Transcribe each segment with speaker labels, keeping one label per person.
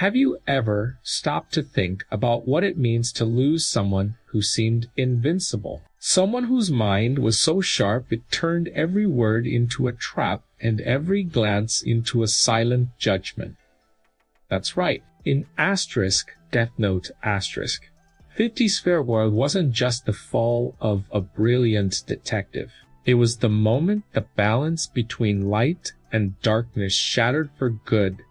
Speaker 1: Have you ever stopped to think about what it means to lose someone who seemed invincible? Someone whose mind was so sharp it turned every word into a trap and every glance into a silent judgment. That's right. In Death Note *, 50's farewell wasn't just the fall of a brilliant detective. It was the moment the balance between light and darkness shattered for good,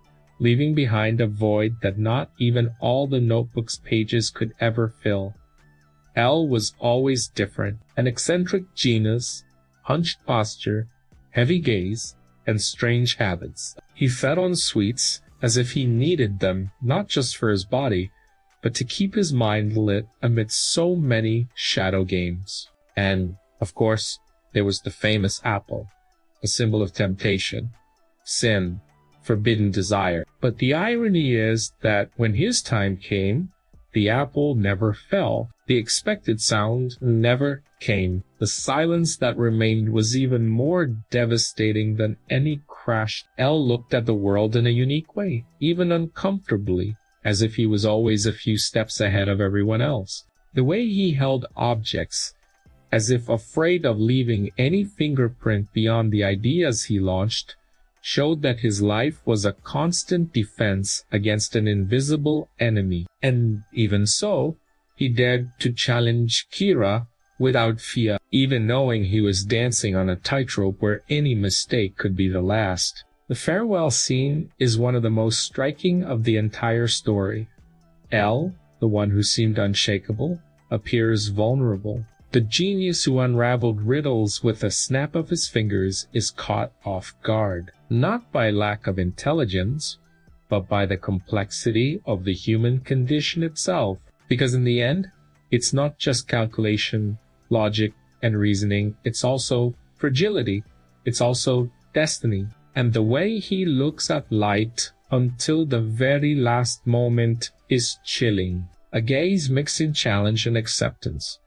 Speaker 1: leaving behind a void that not even all the notebook's pages could ever fill. L was always different, an eccentric genius, hunched posture, heavy gaze, and strange habits. He fed on sweets as if he needed them, not just for his body, but to keep his mind lit amidst so many shadow games. And, of course, there was the famous apple, a symbol of temptation, sin, forbidden desire. But the irony is that when his time came, the apple never fell. The expected sound never came. The silence that remained was even more devastating than any crash. L looked at the world in a unique way, even uncomfortably, as if he was always a few steps ahead of everyone else. The way he held objects, as if afraid of leaving any fingerprint beyond the ideas he launched, showed that his life was a constant defense against an invisible enemy. And even so, he dared to challenge Kira without fear, even knowing he was dancing on a tightrope where any mistake could be the last. The farewell scene is one of the most striking of the entire story. L, the one who seemed unshakable, appears vulnerable. The genius who unraveled riddles with a snap of his fingers is caught off guard, not by lack of intelligence, but by the complexity of the human condition itself. Because in the end, it's not just calculation, logic, and reasoning, it's also fragility, it's also destiny. And the way he looks at light until the very last moment is chilling. A gaze mixing challenge and acceptance.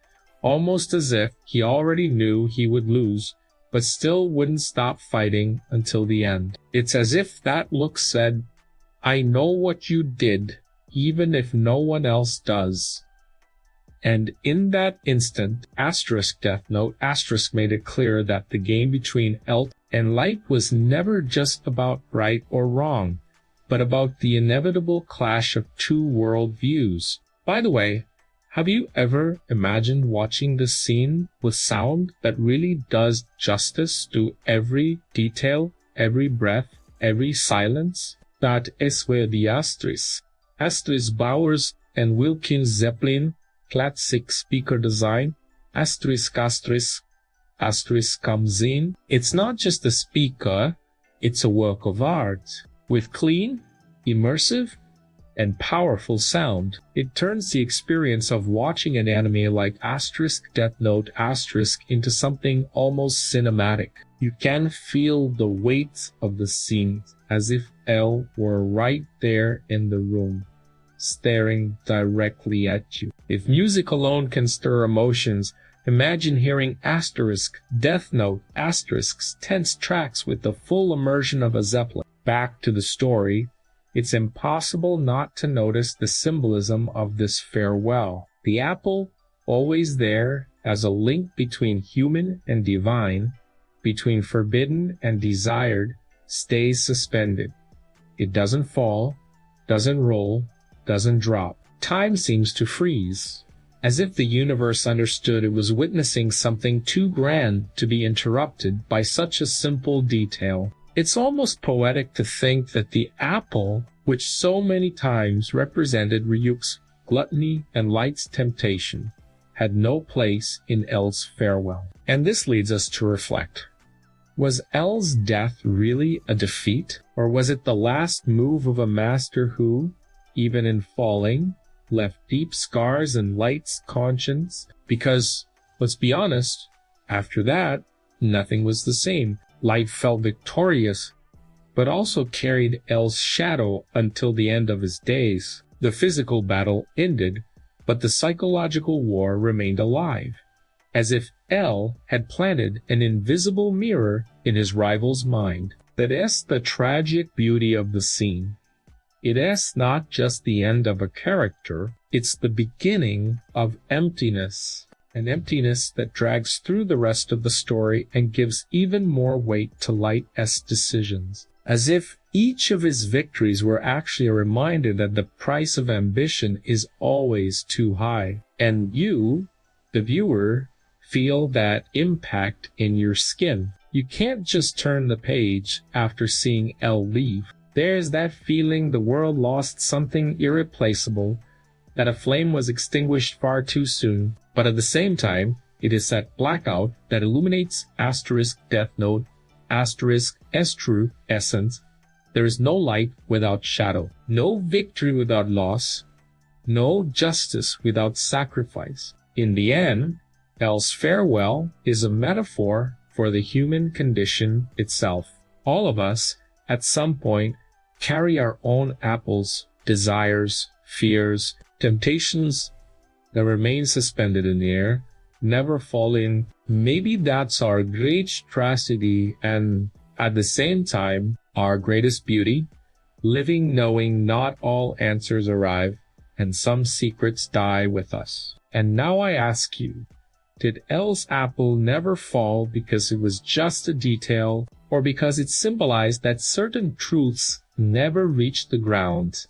Speaker 1: Almost as if he already knew he would lose, but still wouldn't stop fighting until the end. It's as if that look said, I know what you did, even if no one else does. And in that instant, Death Note made it clear that the game between L and Light was never just about right or wrong, but about the inevitable clash of two world views. By the way, have you ever imagined watching this scene with sound that really does justice to every detail, every breath, every silence? That is where the Astris Bowers and Wilkins Zeppelin classic speaker design, *** comes in. It's not just a speaker, it's a work of art. With clean, immersive, and powerful sound, it turns the experience of watching an anime like Death Note * into something almost cinematic. You can feel the weight of the scene as if L were right there in the room, staring directly at you. If music alone can stir emotions, imagine hearing Death Note *'''''''''''''''''''''''''''''''''''''''''''''''''''''''''''''''''''''' Back to the story. Back to the story. It's impossible not to notice the symbolism of this farewell. The apple, always there as a link between human and divine, between forbidden and desired, stays suspended. It doesn't fall, doesn't roll, doesn't drop. Time seems to freeze, as if the universe understood it was witnessing something too grand to be interrupted by such a simple detail. It's almost poetic to think that the apple, which so many times represented Ryuk's gluttony and Light's temptation, had no place in L's farewell. And this leads us to reflect. Was L's death really a defeat? Or was it the last move of a master who, even in falling, left deep scars in Light's conscience? Because, let's be honest, after that, nothing was the same. Light felt victorious, but also carried L's shadow until the end of his days. The physical battle ended, but the psychological war remained alive, as if L had planted an invisible mirror in his rival's mind. That is the tragic beauty of the scene. It is not just the end of a character, it's the beginning of emptiness. An emptiness that drags through the rest of the story and gives even more weight to Light S decisions. As if each of his victories were actually a reminder that the price of ambition is always too high. And you, the viewer, feel that impact in your skin. You can't just turn the page after seeing L leave. There's that feeling the world lost something irreplaceable, that a flame was extinguished far too soon, but at the same time, it is that blackout that illuminates asterisk Death Note, asterisk S true essence. There is no light without shadow, no victory without loss, no justice without sacrifice. In the end, L's farewell is a metaphor for the human condition itself. All of us, at some point, carry our own apples, desires, fears, temptations that remain suspended in the air, never falling. Maybe that's our great tragedy and, at the same time, our greatest beauty, living knowing not all answers arrive and some secrets die with us. And now I ask you, did L's apple never fall because it was just a detail, or because it symbolized that certain truths never reached the ground?